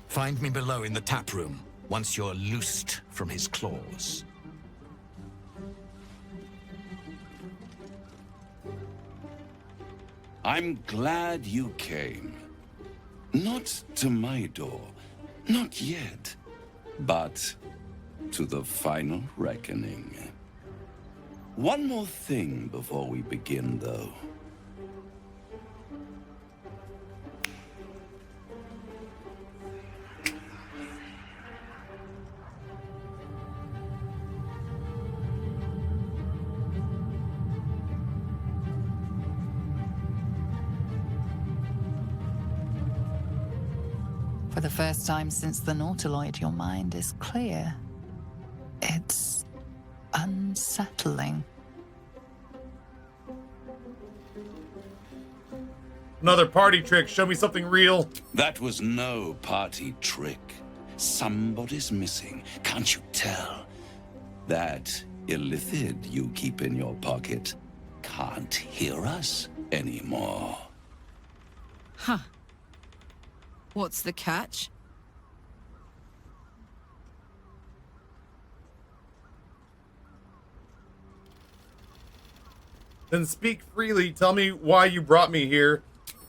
Find me below in the tap room, once you're loosed from his claws. I'm glad you came. Not to my door, not yet, but to the final reckoning. One more thing before we begin, though. For the first time since the Nautiloid, your mind is clear. It's unsettling. Another party trick. Show me something real. That was no party trick. Somebody's missing. Can't you tell? That illithid you keep in your pocket can't hear us anymore. Huh. What's the catch? Then speak freely. Tell me why you brought me here.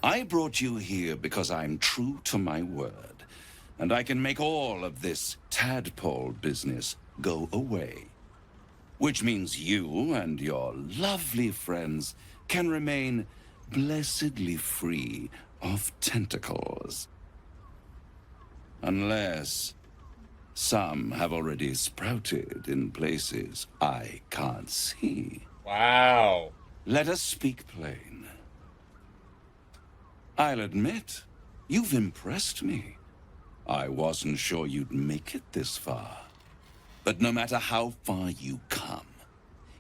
I brought you here because I'm true to my word, and I can make all of this tadpole business go away. Which means you and your lovely friends can remain blessedly free of tentacles. Unless some have already sprouted in places I can't see. Wow. Let us speak plain. I'll admit, you've impressed me. I wasn't sure you'd make it this far. But no matter how far you come,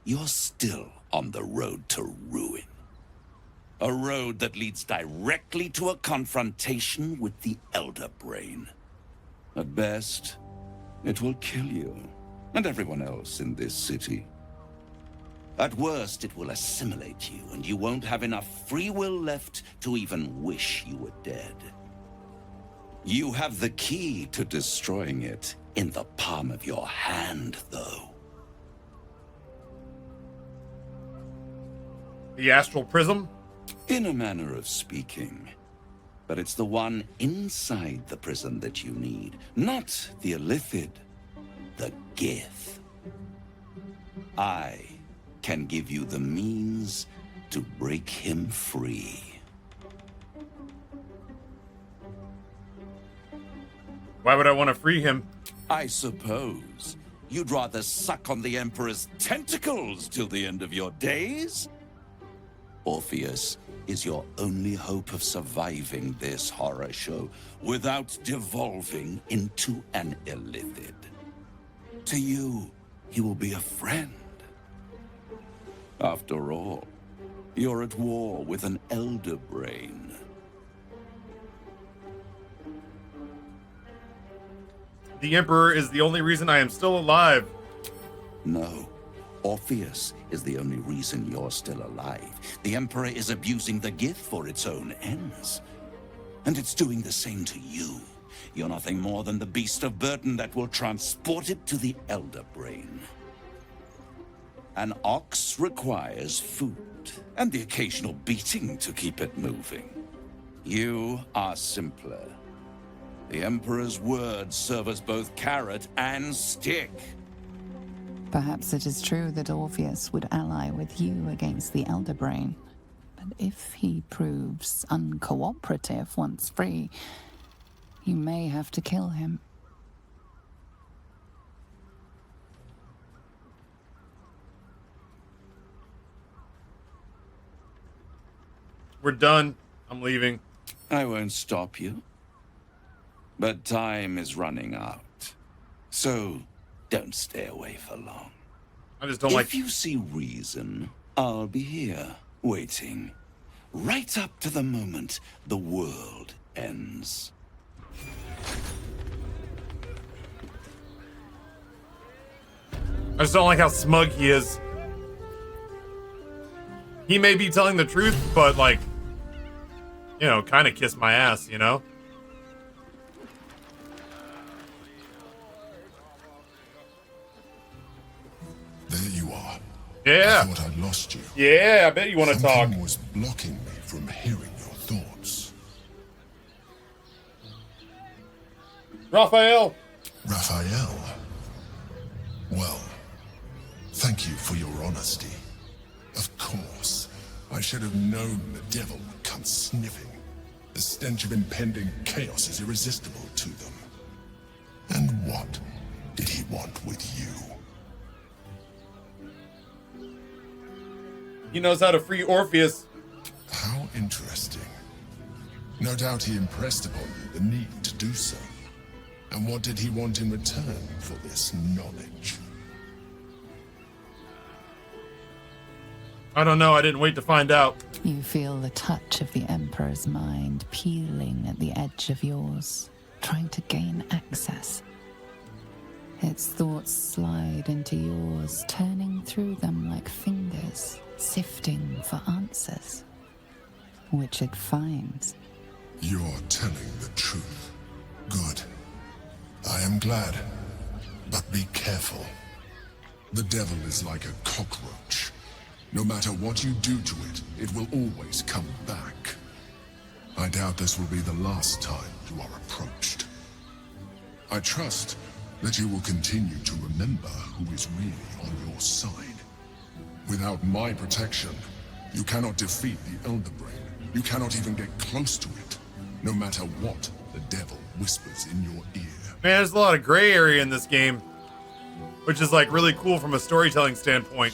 you're still on the road to ruin. A road that leads directly to a confrontation with the Elder Brain. At best, it will kill you and everyone else in this city. At worst, it will assimilate you, and you won't have enough free will left to even wish you were dead. You have the key to destroying it in the palm of your hand, though. The astral prism? In a manner of speaking. But it's the one inside the prison that you need, not the illithid, the Gith. I can give you the means to break him free. Why would I want to free him? I suppose you'd rather suck on the Emperor's tentacles till the end of your days? Orpheus is your only hope of surviving this horror show without devolving into an illithid. To you, he will be a friend. After all, you're at war with an Elder Brain. The Emperor is the only reason I am still alive. No. Orpheus is the only reason you're still alive. The Emperor is abusing the Gith for its own ends. And it's doing the same to you. You're nothing more than the beast of burden that will transport it to the Elder Brain. An ox requires food, and the occasional beating to keep it moving. You are simpler. The Emperor's words serve as both carrot and stick. Perhaps it is true that Orpheus would ally with you against the Elder Brain. But if he proves uncooperative once free, you may have to kill him. We're done. I'm leaving. I won't stop you. But time is running out. So don't stay away for long. I just don't like... If you see reason, I'll be here, waiting. Right up to the moment the world ends. I just don't like how smug he is. He may be telling the truth, but like, you know, kind of kiss my ass, you know? There you are. Yeah. I thought I'd lost you. Yeah, I bet you want to talk. Something was blocking me from hearing your thoughts. Raphael. Raphael. Well, thank you for your honesty. Of course, I should have known the devil would come sniffing. The stench of impending chaos is irresistible to them. And what did he want with you? He knows how to free Orpheus. How interesting. No doubt he impressed upon you the need to do so. And what did he want in return for this knowledge? I don't know. I didn't wait to find out. You feel the touch of the Emperor's mind peeling at the edge of yours, trying to gain access. Its thoughts slide into yours, turning through them like fingers, sifting for answers, which it finds. You're telling the truth. Good. I am glad. But be careful. The devil is like a cockroach. No matter what you do to it, it will always come back. I doubt this will be the last time you are approached. I trust that you will continue to remember who is really on your side. Without my protection, you cannot defeat the Elder Brain. You cannot even get close to it, no matter what the devil whispers in your ear. Man, there's a lot of gray area in this game, which is like really cool from a storytelling standpoint.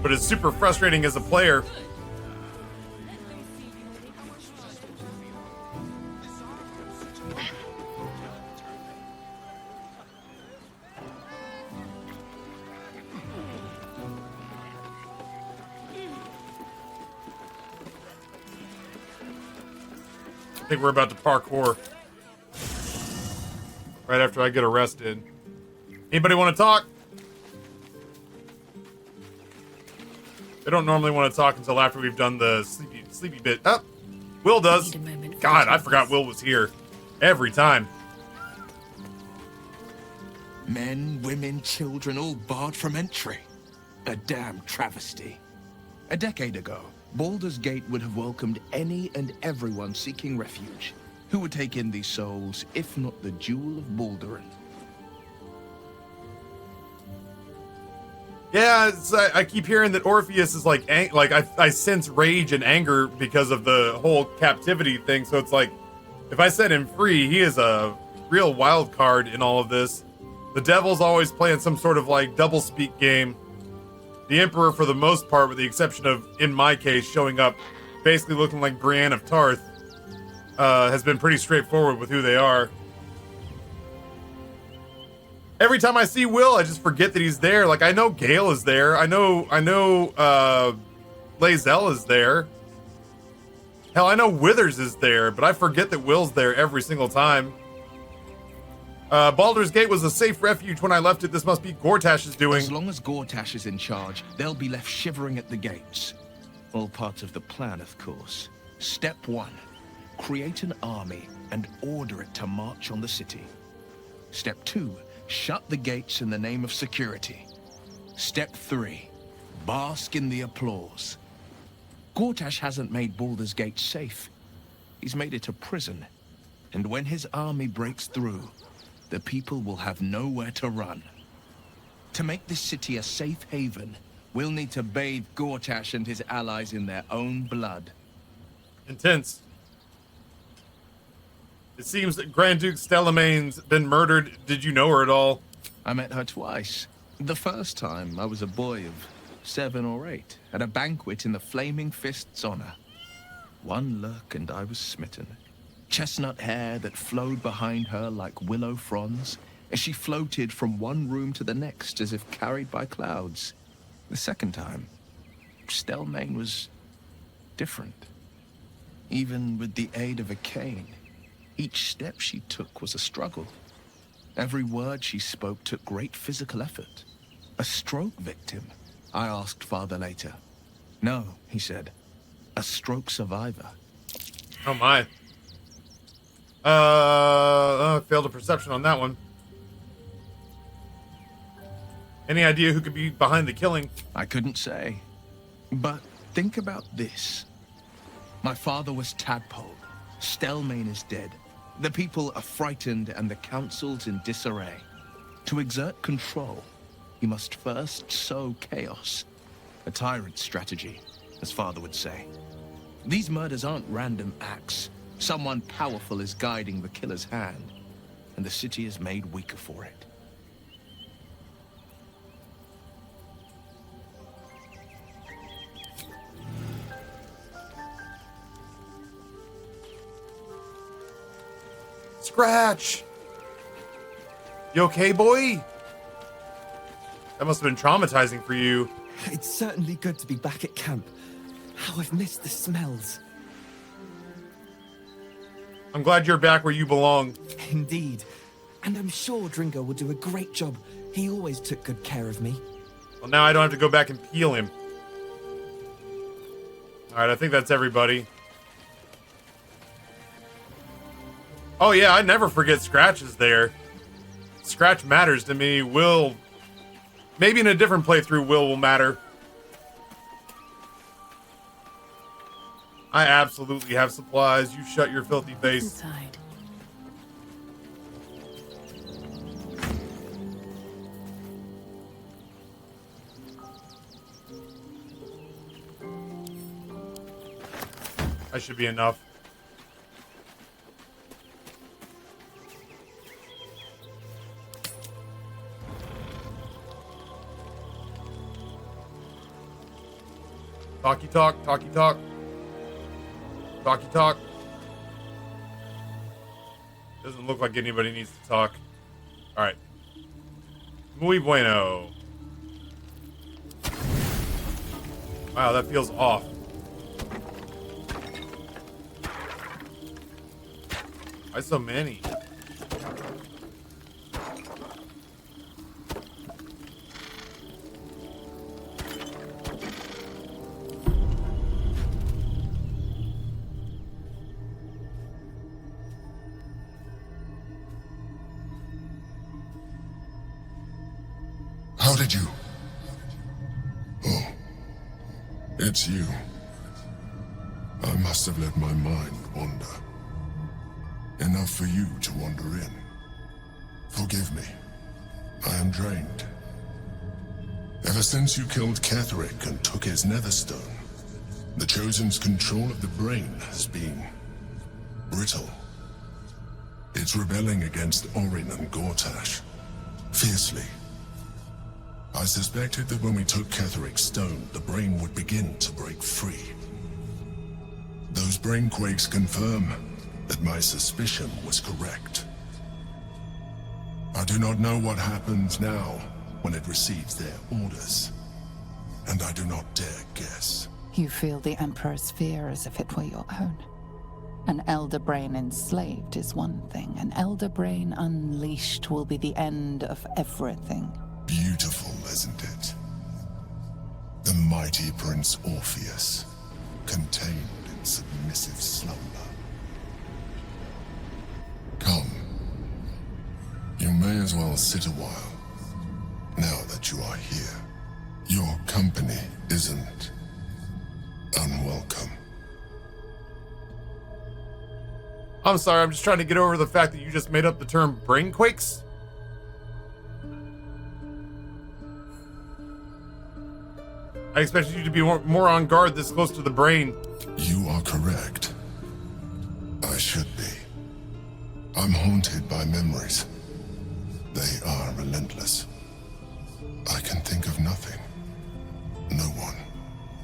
But it's super frustrating as a player. I think we're about to parkour right after I get arrested. Anybody want to talk? They don't normally want to talk until after we've done the sleepy bit. Oh, Will does. God, I forgot Will was here every time. Men, women, children, all barred from entry. A damn travesty. A decade ago, Baldur's Gate would have welcomed any and everyone seeking refuge. Who would take in these souls, if not the Jewel of Baldurin? Yeah, I keep hearing that Orpheus is like I sense rage and anger because of the whole captivity thing. So it's like, if I set him free, he is a real wild card in all of this. The devil's always playing some sort of like doublespeak game. The Emperor, for the most part, with the exception of, in my case, showing up basically looking like Brienne of Tarth, has been pretty straightforward with who they are. Every time I see Will, I just forget that he's there. Like, I know Gale is there. I know Lae'zel is there. Hell, I know Withers is there, but I forget that Will's there every single time. Baldur's Gate was a safe refuge when I left it. This must be Gortash's doing. As long as Gortash is in charge, they'll be left shivering at the gates. All part of the plan, of course. Step 1, create an army and order it to march on the city. Step 2, shut the gates in the name of security. Step 3, bask in the applause. Gortash hasn't made Baldur's Gate safe. He's made it a prison. And when his army breaks through, the people will have nowhere to run. To make this city a safe haven, we'll need to bathe Gortash and his allies in their own blood. Intense. It seems that Grand Duke Stellamane's been murdered. Did you know her at all? I met her twice. The first time, I was a boy of 7 or 8, at a banquet in the Flaming Fist's honor. One look and I was smitten. Chestnut hair that flowed behind her like willow fronds, as she floated from one room to the next as if carried by clouds. The second time, Stellamane was different. Even with the aid of a cane, each step she took was a struggle. Every word she spoke took great physical effort. A stroke victim? I asked Father later. No, he said. A stroke survivor. Oh my. Failed a perception on that one. Any idea who could be behind the killing? I couldn't say. But think about this. My father was Tadpole. Stellamane is dead. The people are frightened and the council's in disarray. To exert control, he must first sow chaos. A tyrant's strategy, as Father would say. These murders aren't random acts. Someone powerful is guiding the killer's hand, and the city is made weaker for it. Scratch! You okay, boy? That must have been traumatizing for you. It's certainly good to be back at camp. How I've missed the smells. I'm glad you're back where you belong. Indeed. And I'm sure Dringo will do a great job. He always took good care of me. Well, now I don't have to go back and peel him. Alright, I think that's everybody. Oh yeah, I never forget Scratch is there. Scratch matters to me. Will... Maybe in a different playthrough, will matter. I absolutely have supplies. You shut your filthy face. Inside. That should be enough. Talkie talk, talkie talk. Talkie talk. Doesn't look like anybody needs to talk. Alright. Muy bueno. Wow, that feels off. Why so many? How did you? Oh, it's you. I must have let my mind wander. Enough for you to wander in. Forgive me. I am drained. Ever since you killed Ketherick and took his netherstone, the Chosen's control of the brain has been brittle. It's rebelling against Orin and Gortash fiercely. I suspected that when we took Ketherick's stone, the brain would begin to break free. Those brain quakes confirm that my suspicion was correct. I do not know what happens now when it receives their orders, and I do not dare guess. You feel the Emperor's fear as if it were your own. An Elder Brain enslaved is one thing. An Elder Brain unleashed will be the end of everything. Beautiful, isn't it? The mighty Prince Orpheus, contained in submissive slumber. Come. You may as well sit a while, now that you are here. Your company isn't unwelcome. I'm sorry, I'm just trying to get over the fact that you just made up the term brainquakes. I expected you to be more on guard this close to the brain. You are correct. I should be. I'm haunted by memories. They are relentless. I can think of nothing. No one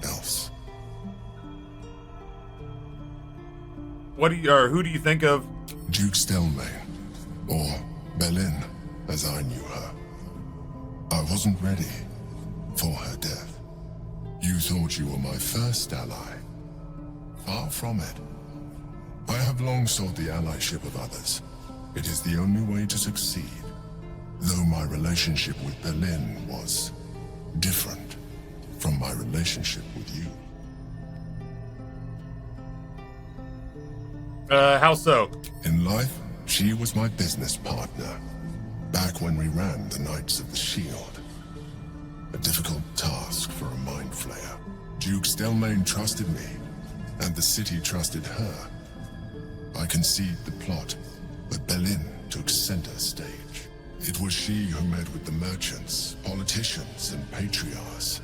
else. What do you, or who do you think of? Duke Stelmane, or Belin, as I knew her. I wasn't ready for her death. You thought you were my first ally. Far from it. I have long sought the allyship of others. It is the only way to succeed. Though my relationship with Belin was different from my relationship with you. How so? In life, she was my business partner. Back when we ran the Knights of the Shield. A difficult task for a mind flayer. Duke Stelmane trusted me, and the city trusted her. I conceived the plot, but Belin took center stage. It was she who met with the merchants, politicians, and patriarchs.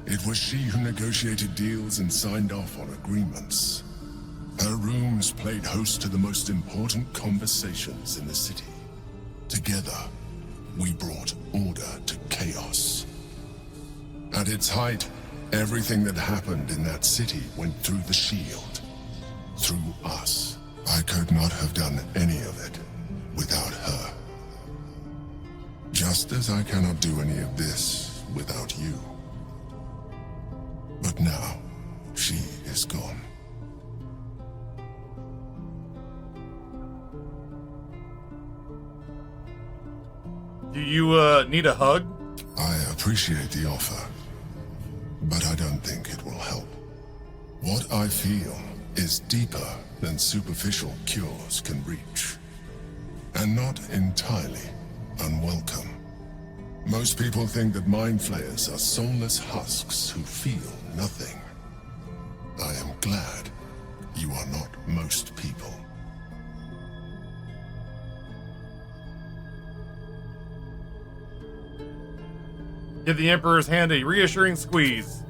It was she who negotiated deals and signed off on agreements. Her rooms played host to the most important conversations in the city. Together, we brought order to chaos. At its height, everything that happened in that city went through the shield. Through us. I could not have done any of it without her. Just as I cannot do any of this without you. But now, she is gone. Do you need a hug? I appreciate the offer, but I don't think it will help. What I feel is deeper than superficial cures can reach, and not entirely unwelcome. Most people think that mind flayers are soulless husks who feel nothing. I am glad you are not most people. Give the Emperor's hand a reassuring squeeze.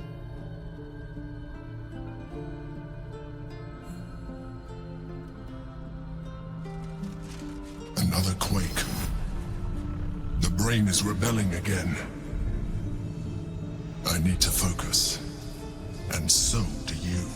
Another quake. The brain is rebelling again. I need to focus. And so do you.